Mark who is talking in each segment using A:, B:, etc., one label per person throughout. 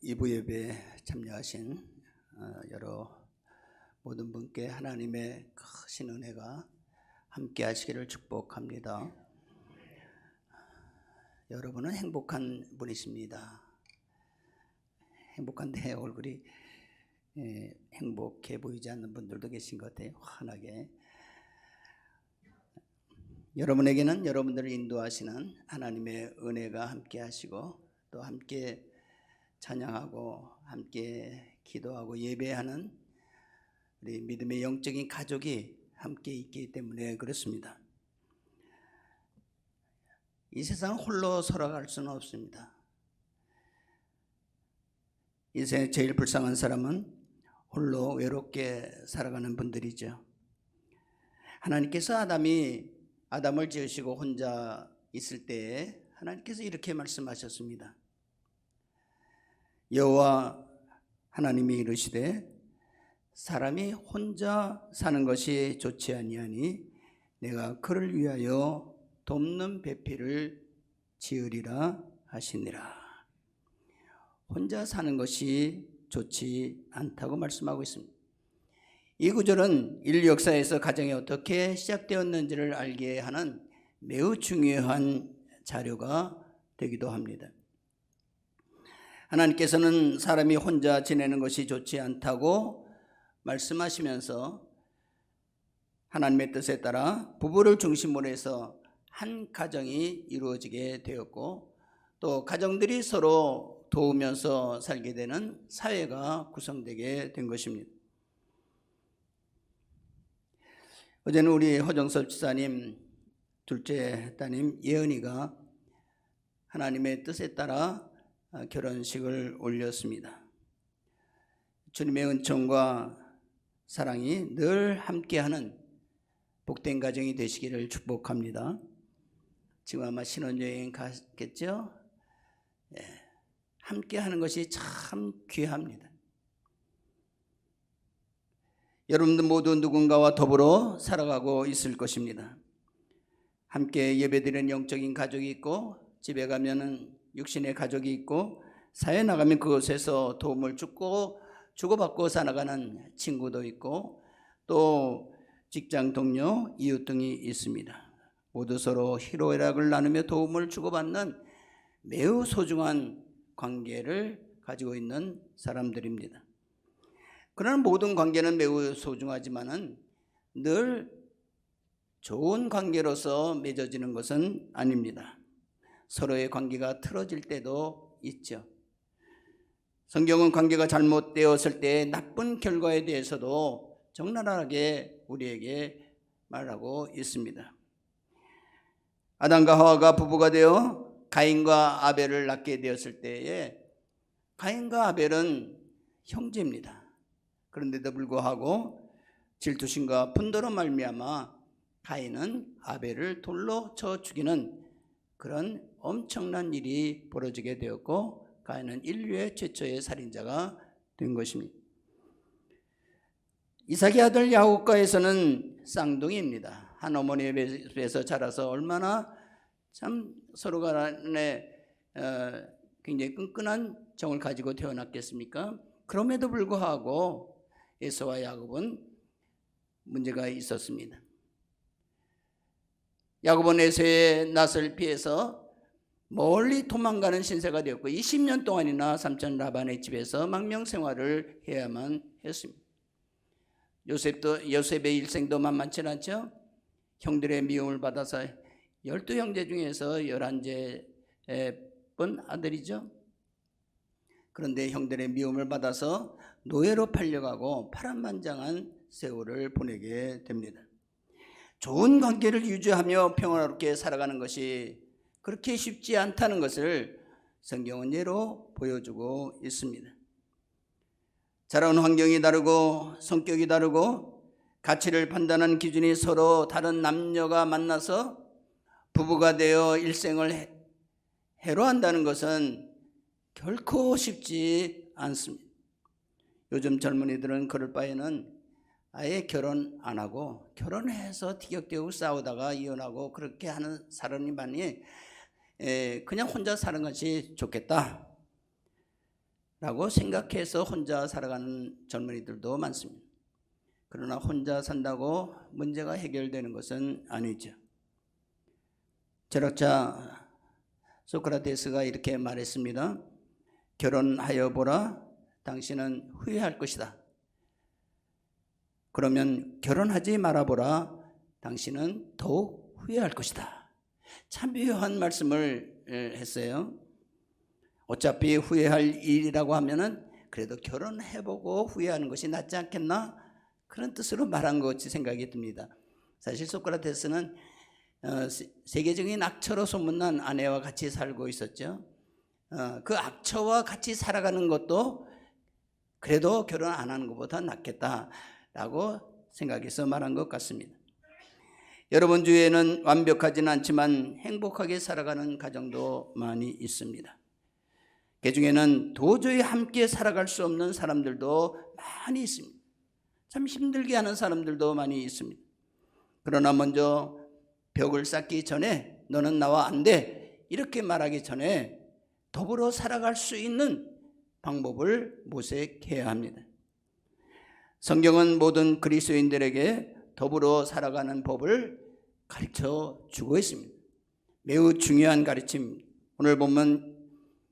A: 이부 예배에 참여하신 여러 모든 분께 하나님의 크신 은혜가 함께 하시기를 축복합니다. 여러분은 행복한 분이십니다. 행복한데 얼굴이 행복해 보이지 않는 분들도 계신 것 같아요. 환하게. 여러분에게는 여러분들을 인도하시는 하나님의 은혜가 함께 하시고 또 함께 찬양하고 함께 기도하고 예배하는 우리 믿음의 영적인 가족이 함께 있기 때문에 그렇습니다. 이 세상을 홀로 살아갈 수는 없습니다. 인생에 제일 불쌍한 사람은 홀로 외롭게 살아가는 분들이죠. 하나님께서 아담을 지으시고 혼자 있을 때에 하나님께서 이렇게 말씀하셨습니다. 여호와 하나님이 이르시되 사람이 혼자 사는 것이 좋지 아니하니 내가 그를 위하여 돕는 배필을 지으리라 하시니라. 혼자 사는 것이 좋지 않다고 말씀하고 있습니다. 이 구절은 인류 역사에서 가정이 어떻게 시작되었는지를 알게 하는 매우 중요한 자료가 되기도 합니다. 하나님께서는 사람이 혼자 지내는 것이 좋지 않다고 말씀하시면서 하나님의 뜻에 따라 부부를 중심으로 해서 한 가정이 이루어지게 되었고 또 가정들이 서로 도우면서 살게 되는 사회가 구성되게 된 것입니다. 어제는 우리 허정섭 지사님 둘째 따님 예은이가 하나님의 뜻에 따라 결혼식을 올렸습니다. 주님의 은총과 사랑이 늘 함께하는 복된 가정이 되시기를 축복합니다. 지금 아마 신혼여행 갔겠죠? 함께하는 것이 참 귀합니다. 여러분들 모두 누군가와 더불어 살아가고 있을 것입니다. 함께 예배드리는 영적인 가족이 있고 집에 가면은 육신의 가족이 있고 사회에 나가면 그곳에서 도움을 주고받고 살아가는 친구도 있고 또 직장 동료, 이웃 등이 있습니다. 모두 서로 희로애락을 나누며 도움을 주고받는 매우 소중한 관계를 가지고 있는 사람들입니다. 그러나 모든 관계는 매우 소중하지만은 늘 좋은 관계로서 맺어지는 것은 아닙니다. 서로의 관계가 틀어질 때도 있죠. 성경은 관계가 잘못되었을 때 나쁜 결과에 대해서도 적나라하게 우리에게 말하고 있습니다. 아담과 하와가 부부가 되어 가인과 아벨을 낳게 되었을 때에 가인과 아벨은 형제입니다. 그런데도 불구하고 질투심과 분노로 말미암아 가인은 아벨을 돌로 쳐 죽이는 그런 엄청난 일이 벌어지게 되었고 가인은 인류의 최초의 살인자가 된 것입니다. 이삭의 아들 야곱과에서는 쌍둥이입니다. 한 어머니의 배에서 자라서 얼마나 참 서로 간에 굉장히 끈끈한 정을 가지고 태어났겠습니까? 그럼에도 불구하고 에서와 야곱은 문제가 있었습니다. 야곱은 에서의 낯을 피해서 멀리 도망가는 신세가 되었고 20년 동안이나 삼촌 라반의 집에서 망명생활을 해야만 했습니다. 요셉의 일생도 만만치 않죠. 형들의 미움을 받아서 12형제 중에서 11째뿐 아들이죠. 그런데 형들의 미움을 받아서 노예로 팔려가고 파란만장한 세월을 보내게 됩니다. 좋은 관계를 유지하며 평화롭게 살아가는 것이 그렇게 쉽지 않다는 것을 성경은 예로 보여주고 있습니다. 자라온 환경이 다르고 성격이 다르고 가치를 판단하는 기준이 서로 다른 남녀가 만나서 부부가 되어 일생을 해로한다는 것은 결코 쉽지 않습니다. 요즘 젊은이들은 그럴 바에는 아예 결혼 안 하고 결혼해서 티격태격 싸우다가 이혼하고 그렇게 하는 사람이 많이 그냥 혼자 사는 것이 좋겠다. 라고 생각해서 혼자 살아가는 젊은이들도 많습니다. 그러나 혼자 산다고 문제가 해결되는 것은 아니죠. 철학자 소크라테스가 이렇게 말했습니다. 결혼하여 보라, 당신은 후회할 것이다. 그러면 결혼하지 말아보라, 당신은 더욱 후회할 것이다. 참 묘한 말씀을 했어요. 어차피 후회할 일이라고 하면은 그래도 결혼해보고 후회하는 것이 낫지 않겠나? 그런 뜻으로 말한 것 같이 생각이 듭니다. 사실 소크라테스는 세계적인 악처로 소문난 아내와 같이 살고 있었죠. 그 악처와 같이 살아가는 것도 그래도 결혼 안 하는 것보다 낫겠다라고 생각해서 말한 것 같습니다. 여러분 주위에는 완벽하지는 않지만 행복하게 살아가는 가정도 많이 있습니다. 그 중에는 도저히 함께 살아갈 수 없는 사람들도 많이 있습니다. 참 힘들게 하는 사람들도 많이 있습니다. 그러나 먼저 벽을 쌓기 전에 너는 나와 안 돼, 이렇게 말하기 전에 더불어 살아갈 수 있는 방법을 모색해야 합니다. 성경은 모든 그리스도인들에게 더불어 살아가는 법을 가르쳐 주고 있습니다. 매우 중요한 가르침입니다. 오늘 보면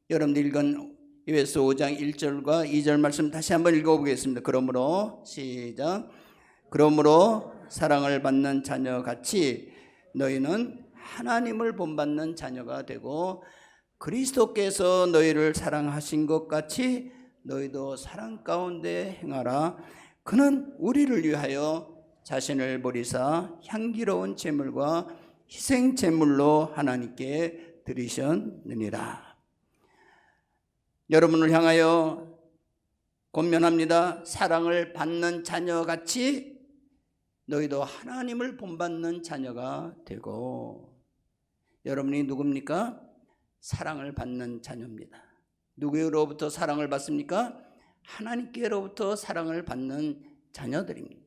A: 여러분들 읽은 에베소 5장 1절과 2절 말씀 다시 한번 읽어보겠습니다. 그러므로 시작. 그러므로 사랑을 받는 자녀같이 너희는 하나님을 본받는 자녀가 되고 그리스도께서 너희를 사랑하신 것 같이 너희도 사랑 가운데 행하라. 그는 우리를 위하여 자신을 버리사 향기로운 제물과 희생 제물로 하나님께 드리셨느니라. 여러분을 향하여 권면합니다. 사랑을 받는 자녀같이 너희도 하나님을 본받는 자녀가 되고. 여러분이 누굽니까? 사랑을 받는 자녀입니다. 누구로부터 사랑을 받습니까? 하나님께로부터 사랑을 받는 자녀들입니다.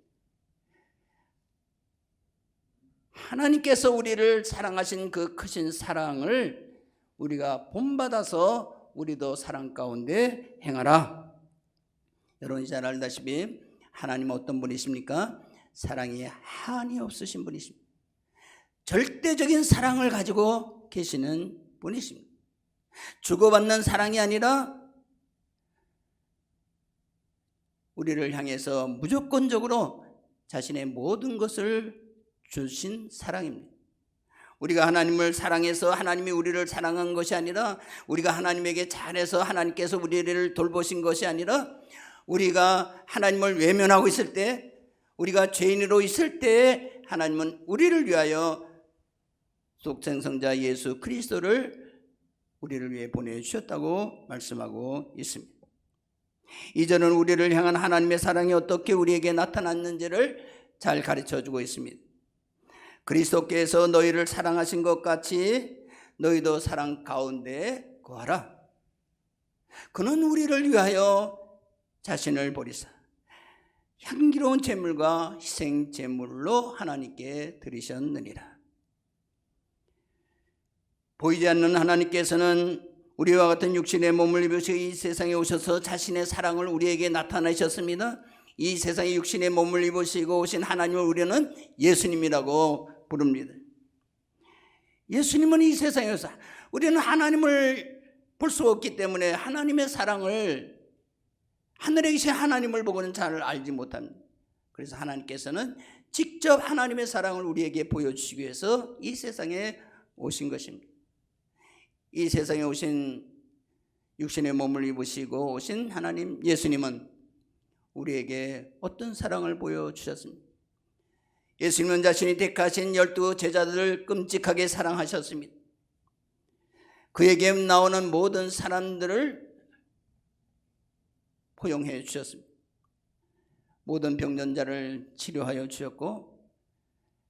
A: 하나님께서 우리를 사랑하신 그 크신 사랑을 우리가 본받아서 우리도 사랑 가운데 행하라. 여러분이 잘 알다시피 하나님은 어떤 분이십니까? 사랑이 한이 없으신 분이십니다. 절대적인 사랑을 가지고 계시는 분이십니다. 주고받는 사랑이 아니라 우리를 향해서 무조건적으로 자신의 모든 것을 주신 사랑입니다. 우리가 하나님을 사랑해서 하나님이 우리를 사랑한 것이 아니라, 우리가 하나님에게 잘해서 하나님께서 우리를 돌보신 것이 아니라, 우리가 하나님을 외면하고 있을 때, 우리가 죄인으로 있을 때 하나님은 우리를 위하여 독생성자 예수 그리스도를 우리를 위해 보내주셨다고 말씀하고 있습니다. 이제는 우리를 향한 하나님의 사랑이 어떻게 우리에게 나타났는지를 잘 가르쳐주고 있습니다. 그리스도께서 너희를 사랑하신 것 같이 너희도 사랑 가운데 거하라. 그는 우리를 위하여 자신을 버리사 향기로운 제물과 희생 제물로 하나님께 드리셨느니라. 보이지 않는 하나님께서는 우리와 같은 육신의 몸을 입으시고 이 세상에 오셔서 자신의 사랑을 우리에게 나타내셨습니다. 이 세상에 육신의 몸을 입으시고 오신 하나님을 우리는 예수님이라고 부릅니다. 예수님은 이 세상에서, 우리는 하나님을 볼 수 없기 때문에 하나님의 사랑을, 하늘에 계신 하나님을 보고는 잘 알지 못합니다. 그래서 하나님께서는 직접 하나님의 사랑을 우리에게 보여주시기 위해서 이 세상에 오신 것입니다. 이 세상에 오신 육신의 몸을 입으시고 오신 하나님 예수님은 우리에게 어떤 사랑을 보여주셨습니까? 예수님은 자신이 택하신 12 제자들을 끔찍하게 사랑하셨습니다. 그에게 나오는 모든 사람들을 포용해 주셨습니다. 모든 병든 자를 치료하여 주셨고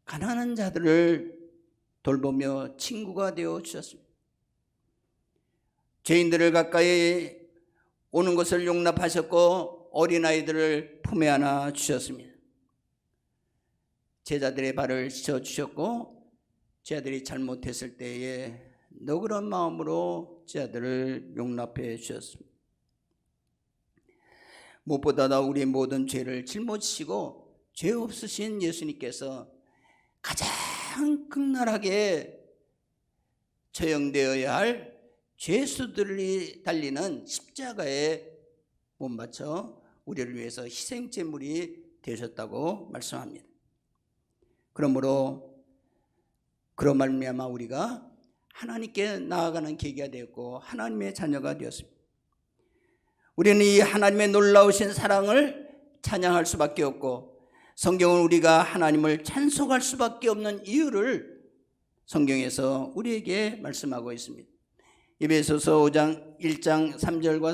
A: 가난한 자들을 돌보며 친구가 되어 주셨습니다. 죄인들을 가까이 오는 것을 용납하셨고 어린아이들을 품에 안아 주셨습니다. 제자들의 발을 씻어주셨고 제자들이 잘못했을 때에 너그러운 마음으로 제자들을 용납해 주셨습니다. 무엇보다 우리의 모든 죄를 짊어지시고 죄 없으신 예수님께서 가장 극렬하게 처형되어야 할 죄수들이 달리는 십자가에 못 맞춰 우리를 위해서 희생제물이 되셨다고 말씀합니다. 그러므로 그런 말미암아 우리가 하나님께 나아가는 계기가 되었고 하나님의 자녀가 되었습니다. 우리는 이 하나님의 놀라우신 사랑을 찬양할 수밖에 없고 성경은 우리가 하나님을 찬송할 수밖에 없는 이유를 성경에서 우리에게 말씀하고 있습니다. 에베소서 5장 1장 3절과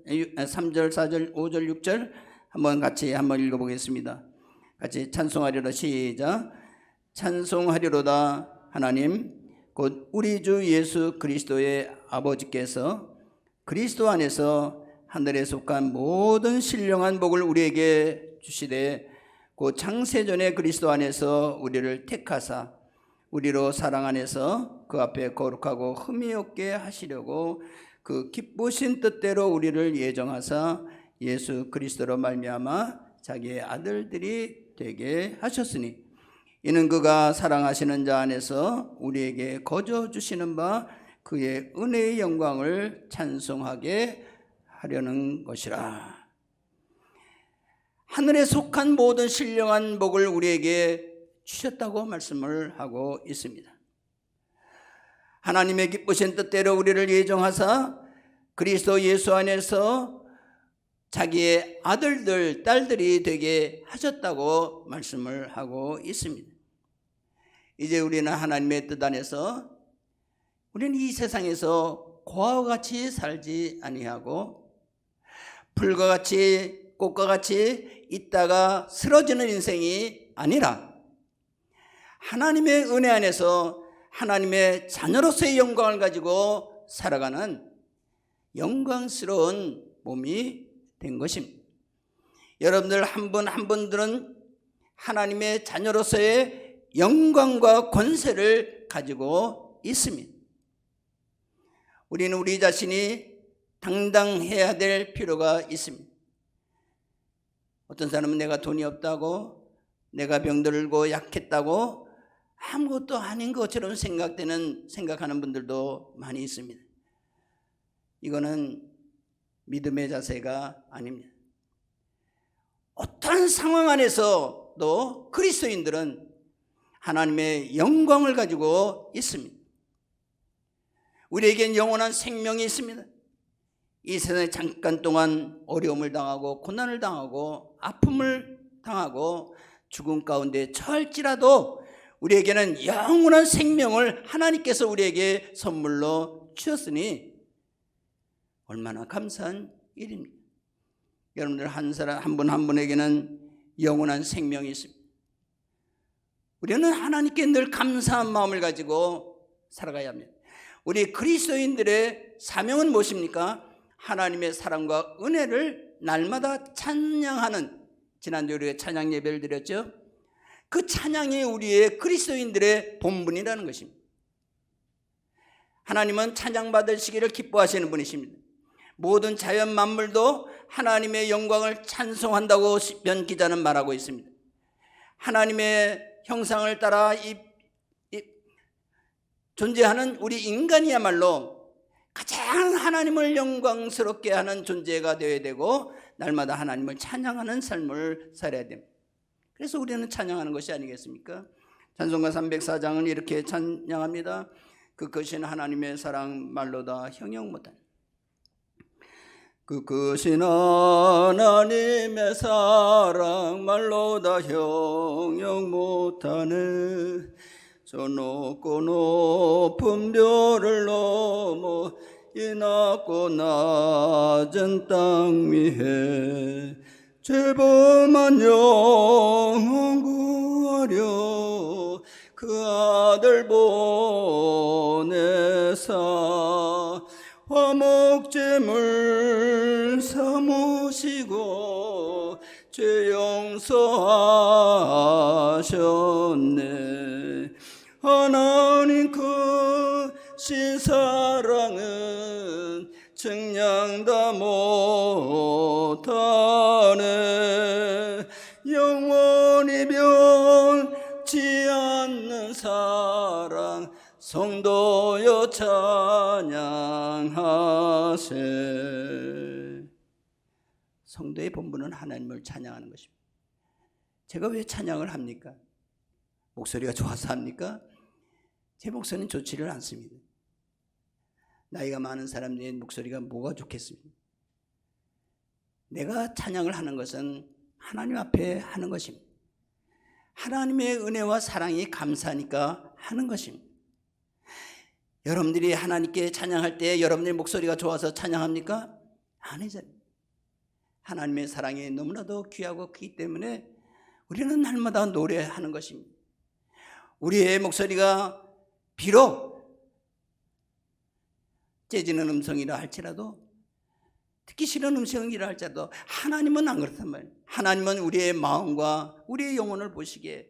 A: 3절 4절 5절 6절 한번 읽어보겠습니다. 같이 찬송하리로다. 시작. 찬송하리로다. 하나님 곧 우리 주 예수 그리스도의 아버지께서 그리스도 안에서 하늘에 속한 모든 신령한 복을 우리에게 주시되 곧 창세전에 그리스도 안에서 우리를 택하사 우리로 사랑 안에서 그 앞에 거룩하고 흠이 없게 하시려고 그 기쁘신 뜻대로 우리를 예정하사 예수 그리스도로 말미암아 자기의 아들들이 되게 하셨으니 이는 그가 사랑하시는 자 안에서 우리에게 거저 주시는 바 그의 은혜의 영광을 찬송하게 하려는 것이라. 하늘에 속한 모든 신령한 복을 우리에게 주셨다고 말씀을 하고 있습니다. 하나님의 기쁘신 뜻대로 우리를 예정하사 그리스도 예수 안에서 자기의 아들들, 딸들이 되게 하셨다고 말씀을 하고 있습니다. 이제 우리는 하나님의 뜻 안에서 우리는 이 세상에서 고아와 같이 살지 아니하고 풀과 같이 꽃과 같이 있다가 쓰러지는 인생이 아니라 하나님의 은혜 안에서 하나님의 자녀로서의 영광을 가지고 살아가는 영광스러운 몸이 된 것입니다. 여러분들 한 분 한 분들은 하나님의 자녀로서의 영광과 권세를 가지고 있습니다. 우리는 우리 자신이 당당해야 될 필요가 있습니다. 어떤 사람은 내가 돈이 없다고, 내가 병들고 약했다고 아무것도 아닌 것처럼 생각하는 분들도 많이 있습니다. 이거는 믿음의 자세가 아닙니다. 어떠한 상황 안에서도 그리스도인들은 하나님의 영광을 가지고 있습니다. 우리에겐 영원한 생명이 있습니다. 이 세상에 잠깐 동안 어려움을 당하고 고난을 당하고 아픔을 당하고 죽음 가운데 처할지라도 우리에게는 영원한 생명을 하나님께서 우리에게 선물로 주셨으니 얼마나 감사한 일입니다. 여러분들 한 분 한 분에게는 영원한 생명이 있습니다. 우리는 하나님께 늘 감사한 마음을 가지고 살아가야 합니다. 우리 그리스도인들의 사명은 무엇입니까? 하나님의 사랑과 은혜를 날마다 찬양하는, 지난주에 우리가 찬양 예배를 드렸죠. 그 찬양이 우리의 그리스도인들의 본분이라는 것입니다. 하나님은 찬양받으시기를 기뻐하시는 분이십니다. 모든 자연 만물도 하나님의 영광을 찬송한다고 시편 기자는 말하고 있습니다. 하나님의 형상을 따라 존재하는 우리 인간이야말로 가장 하나님을 영광스럽게 하는 존재가 되어야 되고 날마다 하나님을 찬양하는 삶을 살아야 됩니다. 그래서 우리는 찬양하는 것이 아니겠습니까? 찬송가 304장은 이렇게 찬양합니다. 그 크신 하나님의 사랑 말로다 형용 못한, 그 크신 하나님의 사랑 말로다 형용 못하네. 저 높고 높은 별을 넘어 이 낮고 낮은 땅 위에 죄범한 영혼 구하려 그 아들 보내사 화목제물 삼으시고 죄 용서하셨네. 하나님 크신 사랑은 측량도 다 못하네. 영원히 변치 않는 사랑 성도여 찬양하세. 성도의 본분은 하나님을 찬양하는 것입니다. 제가 왜 찬양을 합니까? 목소리가 좋아서 합니까? 제 목소리는 좋지를 않습니다. 나이가 많은 사람들의 목소리가 뭐가 좋겠습니까? 내가 찬양을 하는 것은 하나님 앞에 하는 것입니다. 하나님의 은혜와 사랑이 감사하니까 하는 것입니다. 여러분들이 하나님께 찬양할 때 여러분의 목소리가 좋아서 찬양합니까? 아니잖아요. 하나님의 사랑이 너무나도 귀하고 크기 때문에 우리는 날마다 노래하는 것입니다. 우리의 목소리가 비록 째지는 음성이라 할지라도, 듣기 싫은 음성이라 할지라도 하나님은 안 그렇단 말이에요. 하나님은 우리의 마음과 우리의 영혼을 보시기에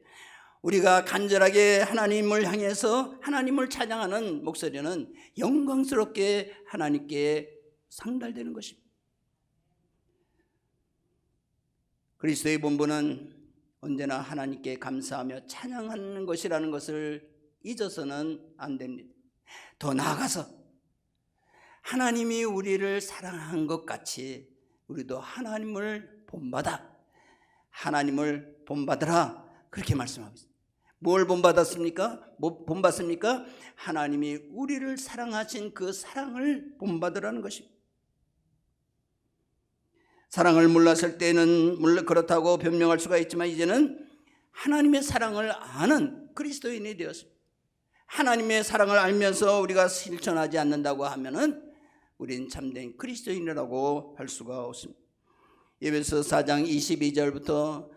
A: 우리가 간절하게 하나님을 향해서 하나님을 찬양하는 목소리는 영광스럽게 하나님께 상달되는 것입니다. 그리스도의 본분은 언제나 하나님께 감사하며 찬양하는 것이라는 것을 잊어서는 안 됩니다. 더 나아가서 하나님이 우리를 사랑한 것 같이 우리도 하나님을 본받아, 하나님을 본받으라, 그렇게 말씀하고 있습니다. 뭘 본받았습니까? 뭐 본받습니까? 하나님이 우리를 사랑하신 그 사랑을 본받으라는 것입니다. 사랑을 몰랐을 때는 물론 그렇다고 변명할 수가 있지만 이제는 하나님의 사랑을 아는 그리스도인이 되었습니다. 하나님의 사랑을 알면서 우리가 실천하지 않는다고 하면은 우리는 참된 그리스도인이라고 할 수가 없습니다. 에베소 4장 22절부터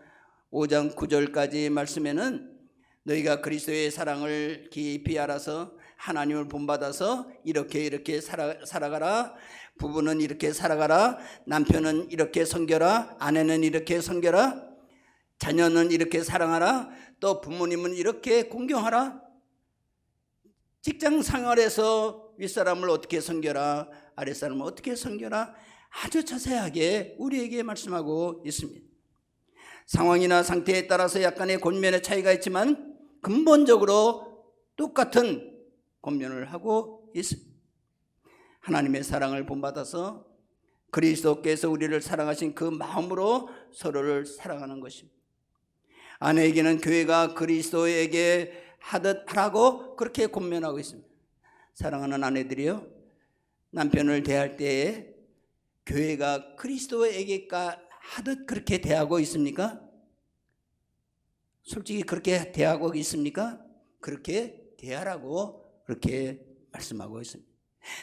A: 5장 9절까지 말씀에는 너희가 그리스도의 사랑을 깊이 알아서 하나님을 본받아서 이렇게 살아가라. 부부는 이렇게 살아가라. 남편은 이렇게 섬겨라. 아내는 이렇게 섬겨라. 자녀는 이렇게 사랑하라. 또 부모님은 이렇게 공경하라. 직장 생활에서 윗사람을 어떻게 섬겨라. 아랫사람을 어떻게 섬겨라. 아주 자세하게 우리에게 말씀하고 있습니다. 상황이나 상태에 따라서 약간의 권면의 차이가 있지만 근본적으로 똑같은 권면을 하고 있습니다. 하나님의 사랑을 본받아서 그리스도께서 우리를 사랑하신 그 마음으로 서로를 사랑하는 것입니다. 아내에게는 교회가 그리스도에게 하듯 하라고 그렇게 권면하고 있습니다. 사랑하는 아내들이요, 남편을 대할 때에 교회가 그리스도에게 하듯 그렇게 대하고 있습니까? 솔직히 그렇게 대하고 있습니까? 그렇게 대하라고 그렇게 말씀하고 있습니다.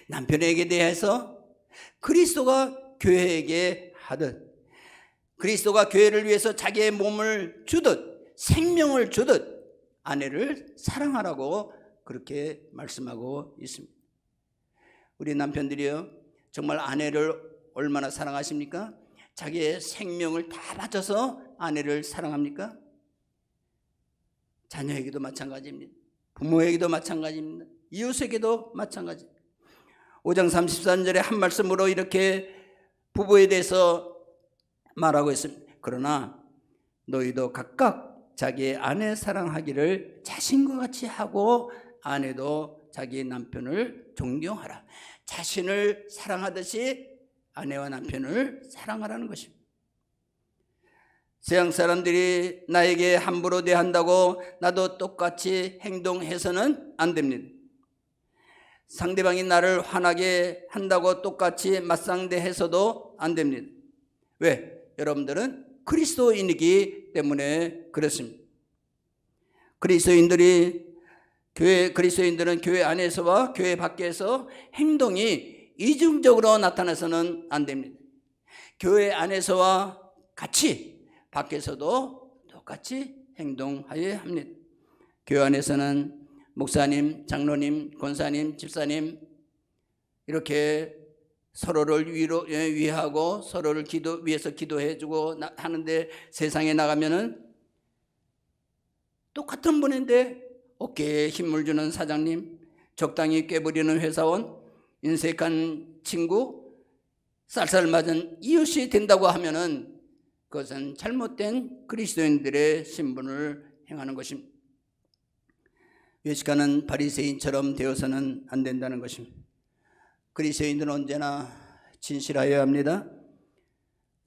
A: 남편에게 대해서 그리스도가 교회에게 하듯, 그리스도가 교회를 위해서 자기의 몸을 주듯, 생명을 주듯 아내를 사랑하라고 그렇게 말씀하고 있습니다. 우리 남편들이요, 정말 아내를 얼마나 사랑하십니까? 자기의 생명을 다 바쳐서 아내를 사랑합니까? 자녀에게도 마찬가지입니다. 부모에게도 마찬가지입니다. 이웃에게도 마찬가지입니다. 5장 33절에 한 말씀으로 이렇게 부부에 대해서 말하고 있습니다. 그러나 너희도 각각 자기의 아내 사랑하기를 자신과 같이 하고 아내도 자기 남편을 존경하라. 자신을 사랑하듯이 아내와 남편을 사랑하라는 것입니다. 세상 사람들이 나에게 함부로 대한다고 나도 똑같이 행동해서는 안 됩니다. 상대방이 나를 화나게 한다고 똑같이 맞상대해서도 안 됩니다. 왜? 여러분들은 그리스도인이기 때문에 그렇습니다. 그리스도인들은 교회 안에서와 교회 밖에서 행동이 이중적으로 나타나서는 안 됩니다. 교회 안에서와 같이 밖에서도 똑같이 행동하여야 합니다. 교회 안에서는 목사님, 장로님, 권사님, 집사님 이렇게 서로를 위하고 서로를 위해서 기도해주고 하는데, 세상에 나가면은 똑같은 분인데 어깨에 힘을 주는 사장님, 적당히 꾀부리는 회사원, 인색한 친구, 쌀쌀 맞은 이웃이 된다고 하면은 그것은 잘못된 그리스도인들의 신분을 행하는 것입니다. 외식하는 바리새인처럼 되어서는 안 된다는 것입니다. 그리스도인들은 언제나 진실하여야 합니다.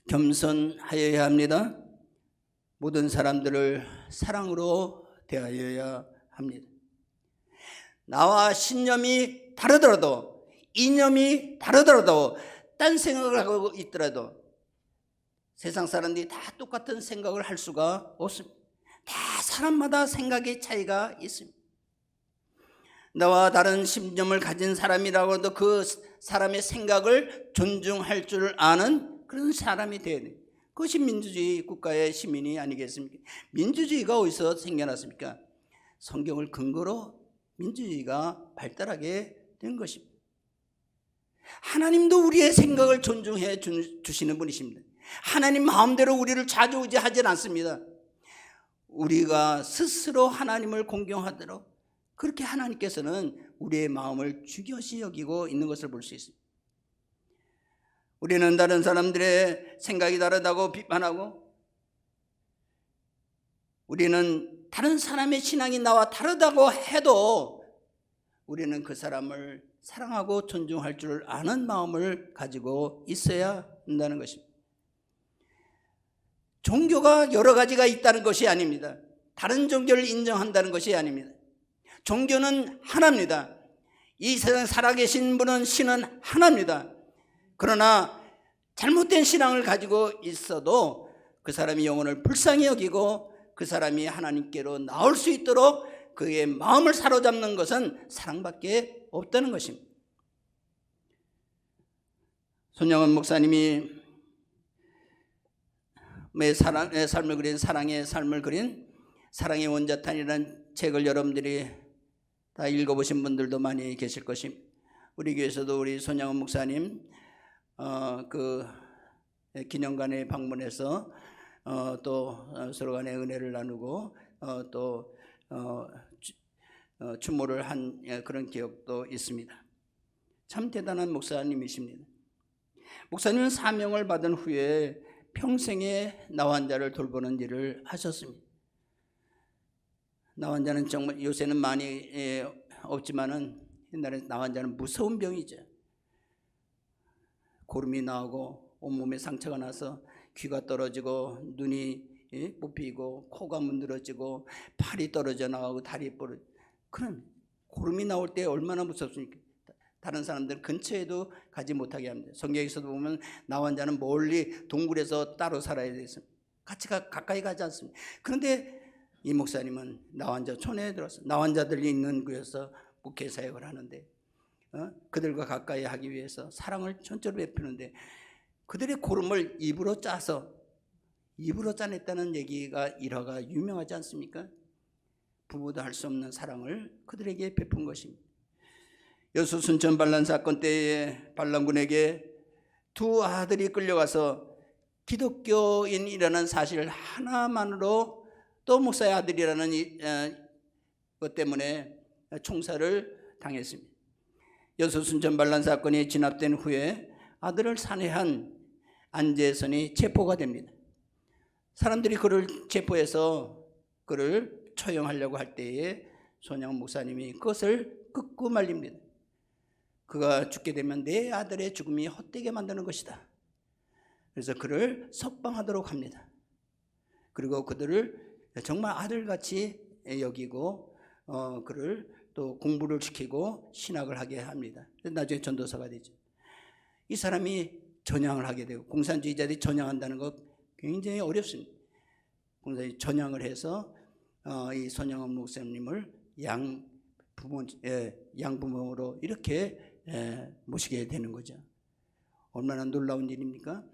A: 겸손하여야 합니다. 모든 사람들을 사랑으로 대하여야 합니다. 나와 신념이 다르더라도, 이념이 다르더라도, 딴 생각을 하고 있더라도 세상 사람들이 다 똑같은 생각을 할 수가 없습니다. 다 사람마다 생각의 차이가 있습니다. 나와 다른 신념을 가진 사람이라고 해도 그 사람의 생각을 존중할 줄 아는 그런 사람이 되어야 돼요. 그것이 민주주의 국가의 시민이 아니겠습니까? 민주주의가 어디서 생겨났습니까? 성경을 근거로 민주주의가 발달하게 된 것입니다. 하나님도 우리의 생각을 존중해 주시는 분이십니다. 하나님 마음대로 우리를 좌지우지하지 않습니다. 우리가 스스로 하나님을 공경하도록 그렇게 하나님께서는 우리의 마음을 중요시 여기고 있는 것을 볼 수 있습니다. 우리는 다른 사람들의 생각이 다르다고 비판하고, 우리는 다른 사람의 신앙이 나와 다르다고 해도 우리는 그 사람을 사랑하고 존중할 줄 아는 마음을 가지고 있어야 한다는 것입니다. 종교가 여러 가지가 있다는 것이 아닙니다. 다른 종교를 인정한다는 것이 아닙니다. 종교는 하나입니다. 이 세상에 살아계신 분은 신은 하나입니다. 그러나 잘못된 신앙을 가지고 있어도 그 사람이 영혼을 불쌍히 여기고 그 사람이 하나님께로 나올 수 있도록 그의 마음을 사로잡는 것은 사랑밖에 없다는 것입니다. 손영은 목사님이 사랑의 삶을 그린 사랑의 삶을 그린 사랑의 원자탄이라는 책을 여러분들이 다 읽어보신 분들도 많이 계실 것입니다. 우리 교회에서도 우리 손영은 목사님 그 기념관에 방문해서 또 서로 간의 은혜를 나누고 또 추모를 한 그런 기억도 있습니다. 참 대단한 목사님이십니다. 목사님은 사명을 받은 후에 평생에 나환자를 돌보는 일을 하셨습니다. 나환자는 정말 요새는 많이 없지만은 옛날에 나환자는 무서운 병이죠. 고름이 나오고 온몸에 상처가 나서 귀가 떨어지고 눈이 뽑히고 코가 문드러지고 팔이 떨어져 나가고 다리 부러지고, 그런 고름이 나올 때 얼마나 무섭습니까? 다른 사람들 근처에도 가지 못하게 합니다. 성경에서도 보면 나환자는 멀리 동굴에서 따로 살아야 되습니다. 같이 가까이 가지 않습니다. 그런데 이 목사님은 나환자 촌에 들어서 나환자들이 있는 곳에서 목회 사역을 하는데 그들과 가까이 하기 위해서 사랑을 전적으로 베푸는데 그들의 고름을 입으로 짜냈다는 얘기가 일화가 유명하지 않습니까? 부부도 할 수 없는 사랑을 그들에게 베푼 것입니다. 여수 순천 반란 사건 때에 반란군에게 두 아들이 끌려가서 기독교인이라는 사실 하나만으로 또 목사의 아들이라는 것 때문에 총살을 당했습니다. 여수 순천 반란 사건이 진압된 후에 아들을 살해한 안재선이 체포가 됩니다. 사람들이 그를 체포해서 그를 처형하려고 할 때에 손영은 목사님이 그것을 끄고 말립니다. 그가 죽게 되면 내 아들의 죽음이 헛되게 만드는 것이다. 그래서 그를 석방하도록 합니다. 그리고 그들을 정말 아들같이 여기고 그를 또 공부를 시키고 신학을 하게 합니다. 나중에 전도사가 되죠. 이 사람이 전향을 하게 되고, 공산주의자들이 전향한다는 것 굉장히 어렵습니다. 공산주의 전향을 해서 이 손영은 목사님을 양부모로 이렇게 모시게 되는 거죠. 얼마나 놀라운 일입니까?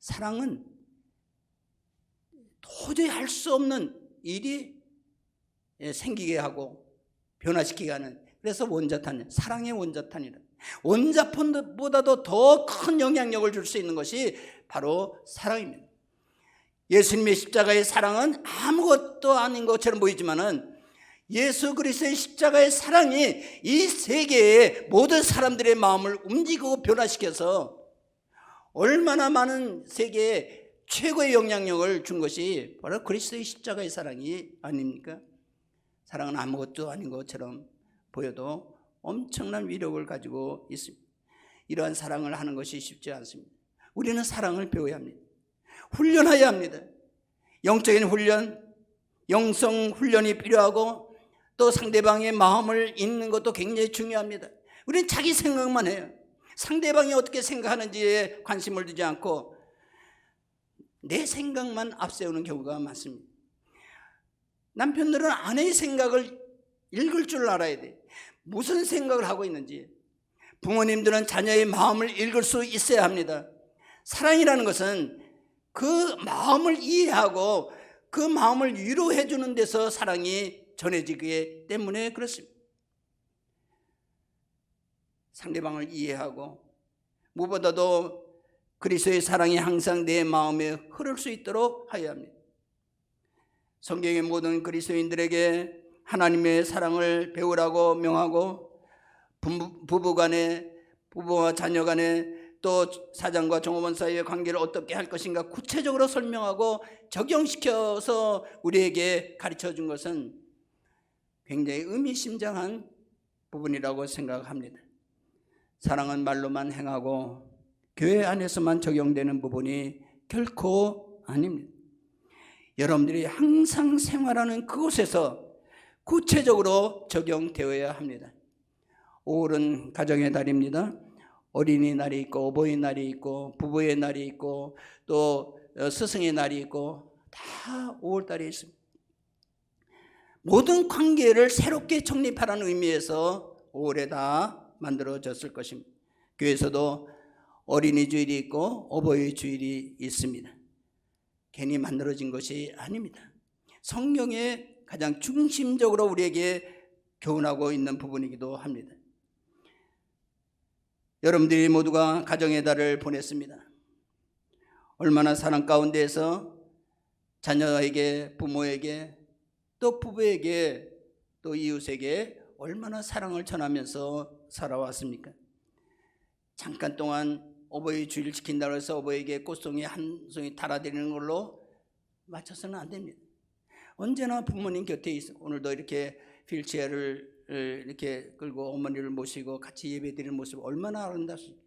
A: 사랑은 도저히 할 수 없는 일이 생기게 하고 변화시키게 하는, 그래서 원자탄, 사랑의 원자탄이라. 원자탄보다도 더 큰 영향력을 줄 수 있는 것이 바로 사랑입니다. 예수님의 십자가의 사랑은 아무것도 아닌 것처럼 보이지만은 예수 그리스도의 십자가의 사랑이 이 세계의 모든 사람들의 마음을 움직이고 변화시켜서 얼마나 많은 세계에 최고의 영향력을 준 것이 바로 그리스도의 십자가의 사랑이 아닙니까? 사랑은 아무것도 아닌 것처럼 보여도 엄청난 위력을 가지고 있습니다. 이러한 사랑을 하는 것이 쉽지 않습니다. 우리는 사랑을 배워야 합니다. 훈련해야 합니다. 영적인 훈련, 영성 훈련이 필요하고 또 상대방의 마음을 읽는 것도 굉장히 중요합니다. 우리는 자기 생각만 해요. 상대방이 어떻게 생각하는지에 관심을 두지 않고 내 생각만 앞세우는 경우가 많습니다. 남편들은 아내의 생각을 읽을 줄 알아야 돼. 무슨 생각을 하고 있는지. 부모님들은 자녀의 마음을 읽을 수 있어야 합니다. 사랑이라는 것은 그 마음을 이해하고 그 마음을 위로해 주는 데서 사랑이 전해지기 때문에 그렇습니다. 상대방을 이해하고 무엇보다도 그리스도의 사랑이 항상 내 마음에 흐를 수 있도록 하여야 합니다. 성경의 모든 그리스도인들에게 하나님의 사랑을 배우라고 명하고 부부간에, 부부와 자녀간에, 또 사장과 종업원 사이의 관계를 어떻게 할 것인가 구체적으로 설명하고 적용시켜서 우리에게 가르쳐 준 것은 굉장히 의미심장한 부분이라고 생각합니다. 사랑은 말로만 행하고 교회 안에서만 적용되는 부분이 결코 아닙니다. 여러분들이 항상 생활하는 그곳에서 구체적으로 적용되어야 합니다. 5월은 가정의 달입니다. 어린이날이 있고 어버이날이 있고 부부의 날이 있고 또 스승의 날이 있고 다 5월달에 있습니다. 모든 관계를 새롭게 정립하라는 의미에서 5월에 다 만들어졌을 것입니다. 교회에서도 어린이 주일이 있고 어버이 주일이 있습니다. 괜히 만들어진 것이 아닙니다. 성경에 가장 중심적으로 우리에게 교훈하고 있는 부분이기도 합니다. 여러분들이 모두가 가정의 달을 보냈습니다. 얼마나 사랑 가운데에서 자녀에게, 부모에게, 또 부부에게, 또 이웃에게 얼마나 사랑을 전하면서 살아왔습니까? 잠깐 동안 어버이 주일 지킨다고 해서 어버이에게 꽃송이 한 송이 달아드리는 걸로 맞춰서는 안 됩니다. 언제나 부모님 곁에 있어. 오늘도 이렇게 휠체어를 이렇게 끌고 어머니를 모시고 같이 예배드리는 모습 얼마나 아름답습니까?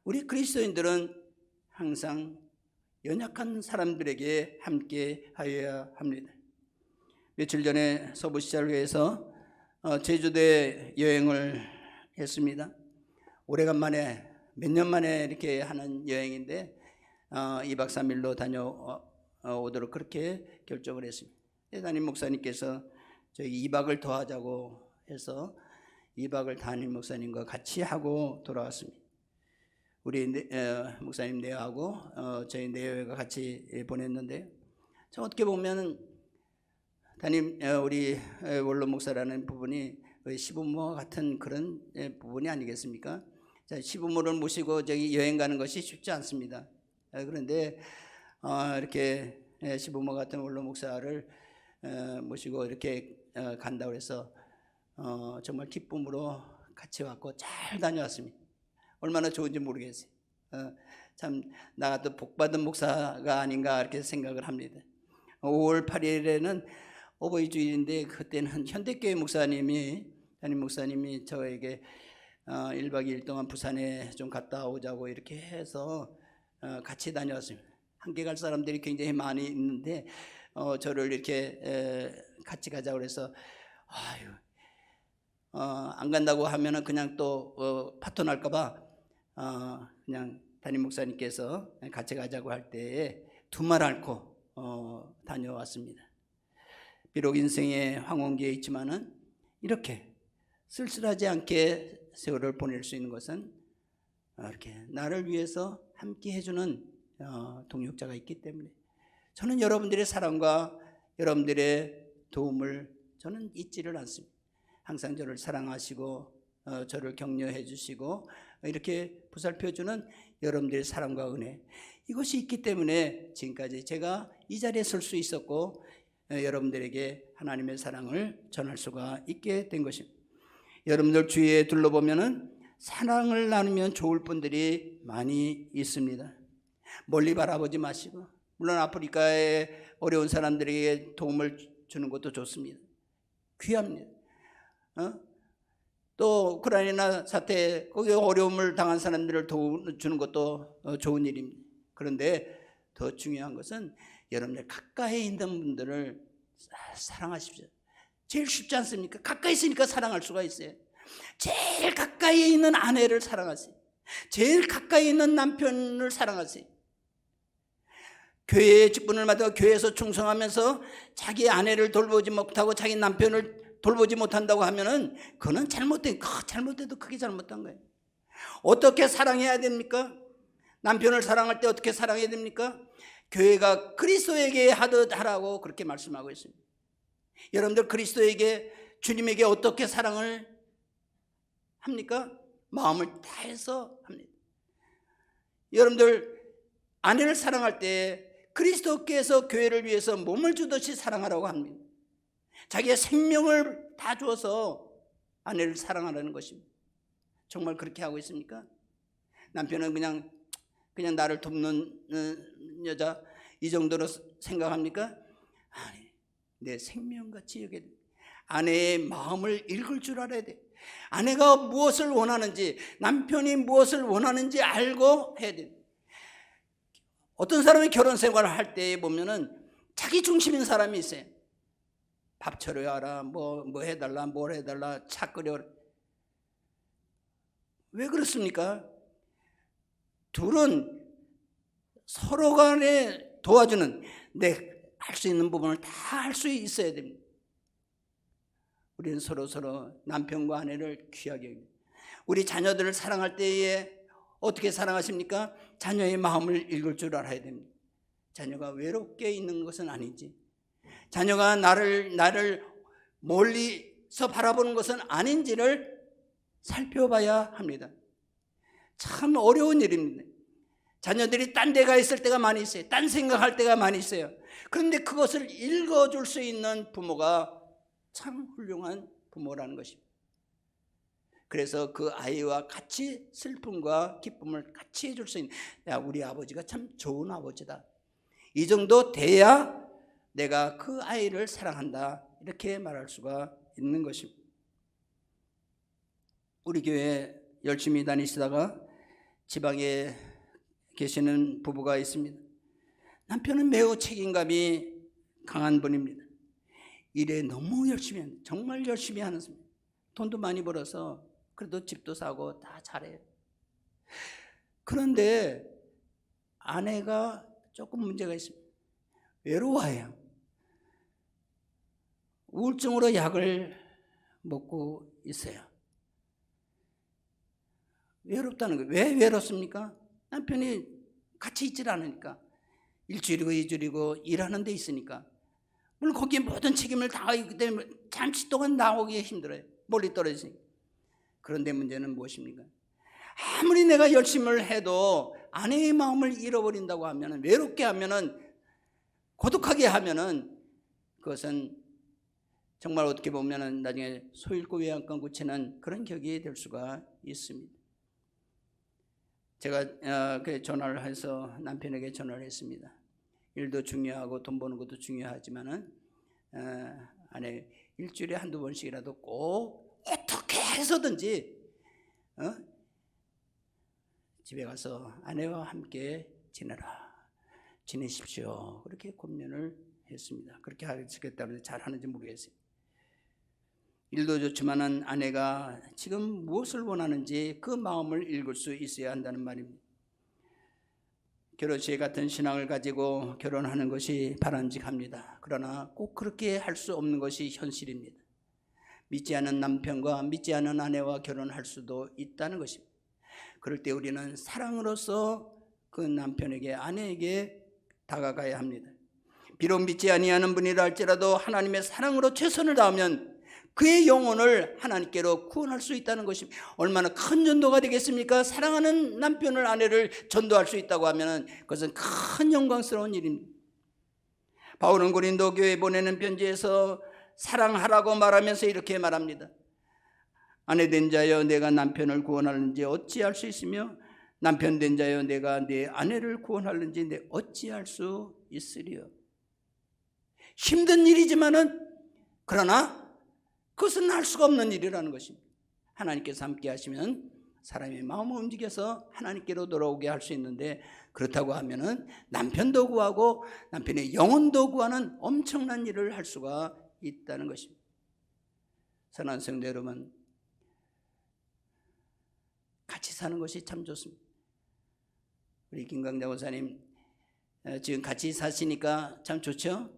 A: 우리 그리스도인들은 항상 연약한 사람들에게 함께 하여야 합니다. 며칠 전에 서부시찰교회에서 제주도에 여행을 했습니다. 오래간만에 몇 년 만에 이렇게 하는 여행인데 2박 3일로 다녀오도록 그렇게 결정을 했습니다. 담임 목사님께서 저희 2박을 더 하자고 해서 2박을 담임 목사님과 같이 하고 돌아왔습니다. 우리 목사님 내외하고 저희 내외가 같이 보냈는데 저 어떻게 보면 담임 우리 원로 목사라는 부분이 시부모와 같은 그런 부분이 아니겠습니까? 자, 시부모를 모시고 저기 여행 가는 것이 쉽지 않습니다. 그런데 이렇게 시부모 같은 원로 목사를 모시고 이렇게 간다고 해서 정말 기쁨으로 같이 왔고 잘 다녀왔습니다. 얼마나 좋은지 모르겠어요. 참 나 같은 복받은 목사가 아닌가 이렇게 생각을 합니다. 5월 8일에는 어버이 주일인데 그때는 현대교회 목사님이 담임 목사님이 저에게 1박 2일 동안 부산에 좀 갔다 오자고 이렇게 해서 같이 다녀왔습니다. 함께 갈 사람들이 굉장히 많이 있는데 저를 이렇게 같이 가자고 해서 안 간다고 하면은 그냥 또 파토 날까봐 그냥 담임 목사님께서 같이 가자고 할 때에 두 말 앓고 다녀왔습니다. 비록 인생의 황혼기에 있지만은 이렇게 쓸쓸하지 않게 세월을 보낼 수 있는 것은 이렇게 나를 위해서 함께 해주는 동역자가 있기 때문에 저는 여러분들의 사랑과 여러분들의 도움을 저는 잊지를 않습니다. 항상 저를 사랑하시고 저를 격려해 주시고 이렇게 보살펴주는 여러분들의 사랑과 은혜, 이것이 있기 때문에 지금까지 제가 이 자리에 설 수 있었고 여러분들에게 하나님의 사랑을 전할 수가 있게 된 것입니다. 여러분들 주위에 둘러보면은 사랑을 나누면 좋을 분들이 많이 있습니다. 멀리 바라보지 마시고, 물론 아프리카의 어려운 사람들에게 도움을 주는 것도 좋습니다. 귀합니다. 또 우크라이나 사태, 거기 어려움을 당한 사람들을 도와주는 것도 좋은 일입니다. 그런데 더 중요한 것은 여러분들 가까이 있는 분들을 사랑하십시오. 제일 쉽지 않습니까? 가까이 있으니까 사랑할 수가 있어요. 제일 가까이 있는 아내를 사랑하세요. 제일 가까이 있는 남편을 사랑하세요. 교회의 직분을 맡아 교회에서 충성하면서 자기 아내를 돌보지 못하고 자기 남편을 돌보지 못한다고 하면은 그거는 잘못해도 크게 잘못한 거예요. 어떻게 사랑해야 됩니까? 남편을 사랑할 때 어떻게 사랑해야 됩니까? 교회가 그리스도에게 하듯 하라고 그렇게 말씀하고 있습니다. 여러분들 그리스도에게, 주님에게 어떻게 사랑을 합니까? 마음을 다해서 합니다. 여러분들 아내를 사랑할 때 그리스도께서 교회를 위해서 몸을 주듯이 사랑하라고 합니다. 자기의 생명을 다 주어서 아내를 사랑하라는 것입니다. 정말 그렇게 하고 있습니까? 남편은 그냥 나를 돕는 여자, 이 정도로 생각합니까? 아니, 내 생명같이 여겨야 돼. 아내의 마음을 읽을 줄 알아야 돼. 아내가 무엇을 원하는지, 남편이 무엇을 원하는지 알고 해야 돼. 어떤 사람이 결혼 생활을 할 때 보면은 자기 중심인 사람이 있어요. 밥 차려야라, 뭐 해달라, 뭘 해달라, 차 끓여라. 왜 그렇습니까? 둘은 서로 간에 도와주는, 할 수 있는 부분을 다 할 수 있어야 됩니다. 우리는 서로 남편과 아내를 귀하게 여깁니다. 우리 자녀들을 사랑할 때에 어떻게 사랑하십니까? 자녀의 마음을 읽을 줄 알아야 됩니다. 자녀가 외롭게 있는 것은 아닌지, 자녀가 나를 멀리서 바라보는 것은 아닌지를 살펴봐야 합니다. 참 어려운 일입니다. 자녀들이 딴 데 가 있을 때가 많이 있어요. 딴 생각할 때가 많이 있어요. 그런데 그것을 읽어줄 수 있는 부모가 참 훌륭한 부모라는 것입니다. 그래서 그 아이와 같이 슬픔과 기쁨을 같이 해줄 수 있는, 야, 우리 아버지가 참 좋은 아버지다, 이 정도 돼야 내가 그 아이를 사랑한다, 이렇게 말할 수가 있는 것입니다. 우리 교회 열심히 다니시다가 지방에 계시는 부부가 있습니다. 남편은 매우 책임감이 강한 분입니다. 일에 너무 열심히 합니다. 정말 열심히 하는 분입니다. 돈도 많이 벌어서 그래도 집도 사고 다 잘해요. 그런데 아내가 조금 문제가 있습니다. 외로워해요. 우울증으로 약을 먹고 있어요. 외롭다는 거예요. 왜 외롭습니까? 남편이 같이 있질 않으니까. 일주일이고 2주일이고 일하는 데 있으니까. 물론 거기에 모든 책임을 다 하기 때문에 잠시 동안 나오기 힘들어요. 멀리 떨어지니까. 그런데 문제는 무엇입니까? 아무리 내가 열심을 해도 아내의 마음을 잃어버린다고 하면, 외롭게 하면은, 고독하게 하면은, 그것은 정말 어떻게 보면은 나중에 소 잃고 외양간 고치는 그런 격이 될 수가 있습니다. 제가 전화를 해서 남편에게 전화를 했습니다. 일도 중요하고 돈 버는 것도 중요하지만은 아내 일주일에 한두 번씩이라도 꼭 어떻게 해서든지 집에 가서 아내와 함께 지내십시오. 그렇게 권면을 했습니다. 그렇게 하겠다는데 잘 하는지 모르겠어요. 일도 좋지만은 아내가 지금 무엇을 원하는지 그 마음을 읽을 수 있어야 한다는 말입니다. 결혼식 같은 신앙을 가지고 결혼하는 것이 바람직합니다. 그러나 꼭 그렇게 할 수 없는 것이 현실입니다. 믿지 않은 남편과 믿지 않은 아내와 결혼할 수도 있다는 것입니다. 그럴 때 우리는 사랑으로서 그 남편에게, 아내에게 다가가야 합니다. 비록 믿지 아니하는 분이라 할지라도 하나님의 사랑으로 최선을 다하면 그의 영혼을 하나님께로 구원할 수 있다는 것입니다. 얼마나 큰 전도가 되겠습니까? 사랑하는 남편을, 아내를 전도할 수 있다고 하면 그것은 큰 영광스러운 일입니다. 바울은 고린도 교회에 보내는 편지에서 사랑하라고 말하면서 이렇게 말합니다. 아내 된 자여 내가 남편을 구원하는지 어찌할 수 있으며 남편 된 자여 내가 내 아내를 구원하는지 내 어찌할 수 있으리요. 힘든 일이지만은 그러나 그것은 할 수가 없는 일이라는 것입니다. 하나님께서 함께 하시면 사람의 마음을 움직여서 하나님께로 돌아오게 할 수 있는데, 그렇다고 하면은 남편도 구하고 남편의 영혼도 구하는 엄청난 일을 할 수가 있다는 것입니다. 선한 성도 여러분, 같이 사는 것이 참 좋습니다. 우리 김강자 권사님 지금 같이 사시니까 참 좋죠?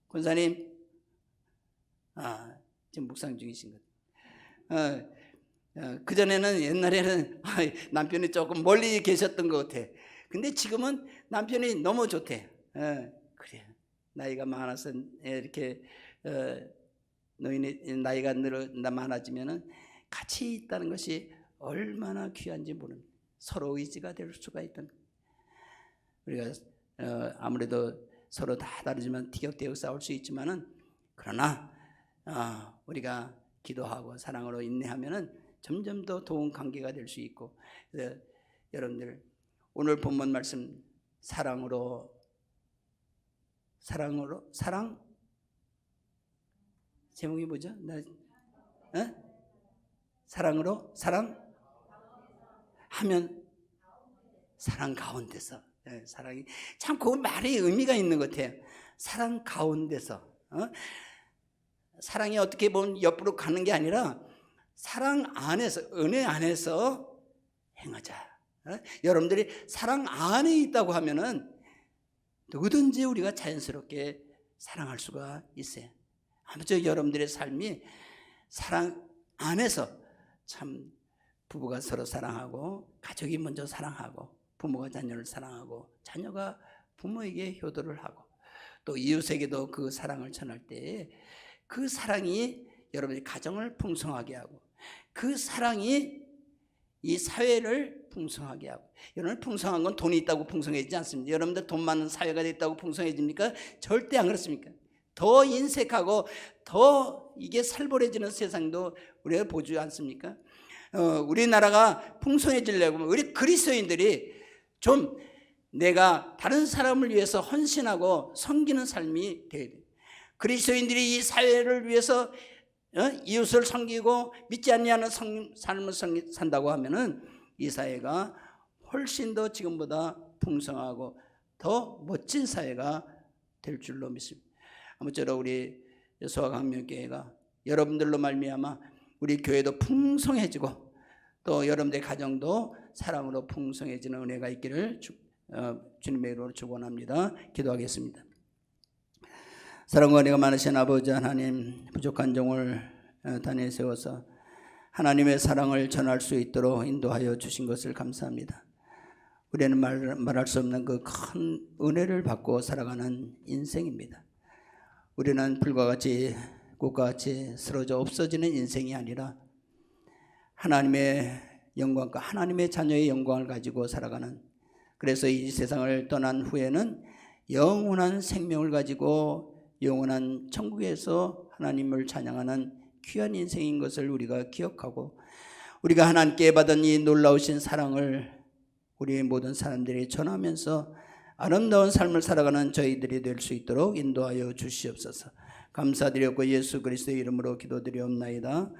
A: 권사님, 지금 묵상 중이신 것. 그전에는 옛날에는 남편이 조금 멀리 계셨던 것 같아. 근데 지금은 남편이 너무 좋대. 그래. 나이가 많아서 이렇게 노인의 나이가 많아지면은 같이 있다는 것이 얼마나 귀한지 모릅니다. 서로 의지가 될 수가 있던. 우리가 아무래도 서로 다 다르지만 티격태격 싸울 수 있지만은, 그러나 우리가 기도하고 사랑으로 인내하면은 점점 더 좋은 관계가 될 수 있고, 여러분들 오늘 본문 말씀 사랑 제목이 뭐죠? 사랑으로 사랑하면 사랑 가운데서. 사랑이 참 그 말이 의미가 있는 것 같아요. 사랑 가운데서. 사랑이 어떻게 보면 옆으로 가는 게 아니라 사랑 안에서, 은혜 안에서 행하자. 여러분들이 사랑 안에 있다고 하면은 누구든지 우리가 자연스럽게 사랑할 수가 있어요. 아무쪼록 여러분들의 삶이 사랑 안에서, 참 부부가 서로 사랑하고, 가족이 먼저 사랑하고, 부모가 자녀를 사랑하고, 자녀가 부모에게 효도를 하고, 또 이웃에게도 그 사랑을 전할 때에 그 사랑이 여러분의 가정을 풍성하게 하고, 그 사랑이 이 사회를 풍성하게 하고. 여러분, 풍성한 건 돈이 있다고 풍성해지지 않습니다. 여러분들 돈 많은 사회가 됐다고 풍성해집니까? 절대 안 그렇습니까? 더 인색하고 더 이게 살벌해지는 세상도 우리가 보지 않습니까? 우리나라가 풍성해지려고 우리 그리스도인들이 좀 내가 다른 사람을 위해서 헌신하고 섬기는 삶이 돼야 돼요. 그리스도인들이 이 사회를 위해서 이웃을 섬기고 믿지 않는 삶을 산다고 하면은 이 사회가 훨씬 더 지금보다 풍성하고 더 멋진 사회가 될 줄로 믿습니다. 아무쪼록 우리 소아강명교회가 여러분들로 말미암아 우리 교회도 풍성해지고, 또 여러분들의 가정도 사랑으로 풍성해지는 은혜가 있기를 주님의 이름으로 축원합니다. 기도하겠습니다. 사랑과 은혜가 많으신 아버지 하나님, 부족한 종을 단에 세워서 하나님의 사랑을 전할 수 있도록 인도하여 주신 것을 감사합니다. 우리는 말할 수 없는 그 큰 은혜를 받고 살아가는 인생입니다. 우리는 불과 같이 꽃과 같이 쓰러져 없어지는 인생이 아니라 하나님의 영광과 하나님의 자녀의 영광을 가지고 살아가는, 그래서 이 세상을 떠난 후에는 영원한 생명을 가지고 영원한 천국에서 하나님을 찬양하는 귀한 인생인 것을 우리가 기억하고, 우리가 하나님께 받은 이 놀라우신 사랑을 우리 모든 사람들이 전하면서 아름다운 삶을 살아가는 저희들이 될 수 있도록 인도하여 주시옵소서. 감사드렸고 예수 그리스도의 이름으로 기도드리옵나이다.